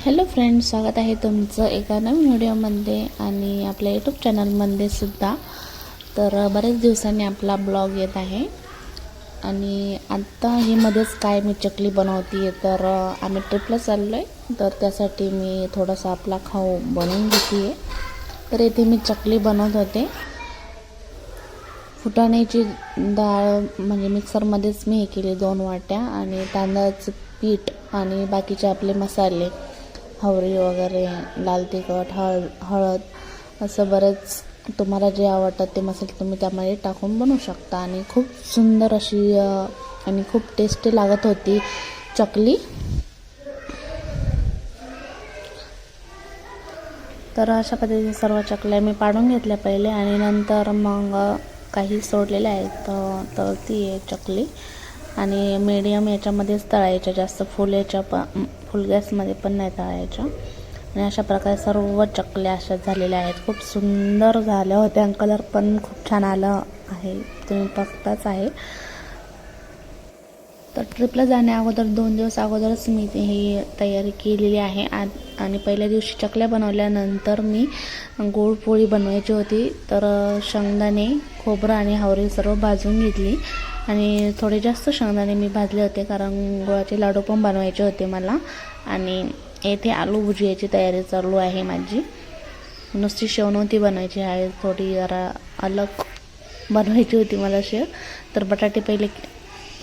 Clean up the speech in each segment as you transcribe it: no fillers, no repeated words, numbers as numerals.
Hello friends, स्वागत आहे तुमचं एका नवीन व्हिडिओमध्ये आणि आपल्या यूट्यूब चॅनलमध्ये सुद्धा. तर बरेच दिवसांनी आपला ब्लॉग येत आहे आणि आत्ता हे मध्येच काय मी चकली बनवते. तर आम्ही ट्रिपला चाललो आहे, तर त्यासाठी मी थोडासा आपला खाऊ बनवून घेते आहे. तर इथे मी चकली बनवत होते. फुटाण्याची डाळ म्हणजे मिक्सरमध्येच मी हे केली 2 वाट्या, आणि तांदळाचं पीठ आणि बाकीचे आपले मसाले, हवरी वगैरे, लाल तिखट, हळद असं बरेच तुम्हाला जे आवडतात ते मसाले तुम्ही त्यामध्ये टाकून बनवू शकता. आणि खूप सुंदर अशी आणि खूप टेस्टी लागत होती चकली. तर अशा पद्धतीने सर्व चकल्या मी पाडून घेतल्या पहिले, आणि नंतर मग काही सोडलेल्या आहेत तर ती आहे चकली. आणि मीडियम याच्यामध्येच तळायच्या, जास्त फुल गॅसमध्ये पण नाही तळायच्या. आणि अशा प्रकारे सर्व चकल्या अशा झालेल्या आहेत. खूप सुंदर झाल्या होत्या, कलर पण खूप छान आलं आहे, तुम्ही बघताच आहे. तर ट्रिपला जाण्या अगोदर 2 दिवस अगोदरच मी ही तयारी केलेली आहे. आणि पहिल्या दिवशी चकल्या बनवल्यानंतर मी गोड पोळी बनवायची होती. तर शेंगदाणे, खोबरं आणि हावरी सर्व भाजून घेतली, आणि थोडे जास्त शेंगदाणे मी भाजले होते कारण गुळाचे लाडू पण बनवायचे होते मला. आणि येथे आलू भुजियाची तयारी चालू आहे माझी. नुसती शेव नव्हती बनवायची आहे, थोडी जरा अलग बनवायची होती मला शेव. तर बटाटे पहिले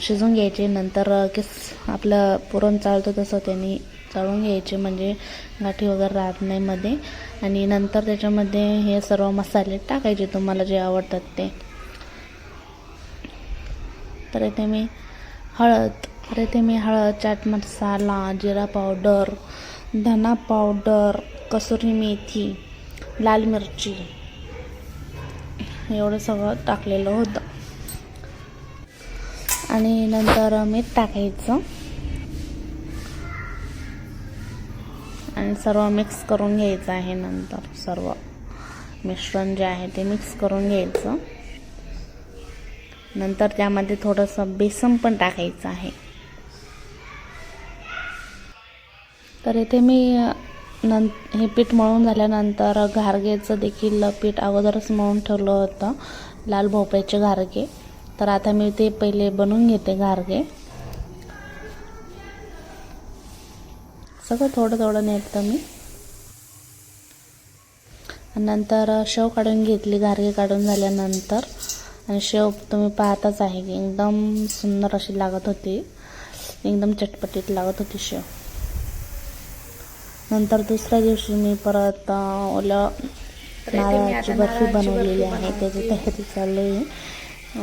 शिजवून घ्यायचे, नंतर आपलं पुरण चालतं तसं त्यांनी चाळून घ्यायचे, म्हणजे गाठी वगैरे राहत नाही मध्ये. आणि नंतर त्याच्यामध्ये हे सर्व मसाले टाकायचे तुम्हाला जे आवडतात ते. तर इथे मी हळद, चाट मसाला, जिरा पावडर, धना पावडर, कसुरी मेथी, लाल मिरची एवढं सगळं टाकलेलं होतं. आणि नंतर मीठ टाकायचं आणि सर्व मिक्स करून घ्यायचं आहे. नंतर सर्व मिश्रण जे आहे ते मिक्स करून घ्यायचं. नंतर त्यामध्ये थोडंसं बेसन पण टाकायचं आहे. तर इथे मी हे पीठ मळून झाल्यानंतर घारगेचं देखील पीठ अगोदरच मळून ठेवलं होतं, लाल भोपळ्याचे घारगे. तर आता मी ते पहिले बनवून घेते घारगे. सगळं थोडं थोडं नेटतं मी. नंतर शेव काढून घेतली घारगे काढून झाल्यानंतर. आणि शेव तुम्ही पाहताच आहे की एकदम सुंदर अशी लागत होती, एकदम चटपटीत लागत होती शेव. नंतर दुसऱ्या दिवशी मी परत ओल्या नारळाची बर्फी बनवलेली आहे, त्याची तयारी चालू आहे.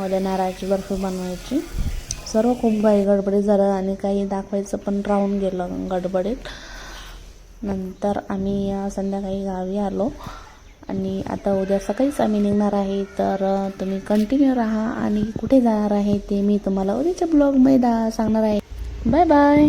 ओल्या नारळाची बर्फी बनवायची. सर्व खूप गडबडीत झालं आणि काही दाखवायचं पण राहून गेलं गडबडीत. नंतर आम्ही संध्याकाळी गावी आलो, आणि आता उद्या सकाळीच आम्ही निघणार आहे. तर तुम्ही कंटिन्यू राहा, आणि कुठे जाणार आहे ते मी तुम्हाला उद्याच्या ब्लॉगमध्ये सांगणार आहे. Bye bye.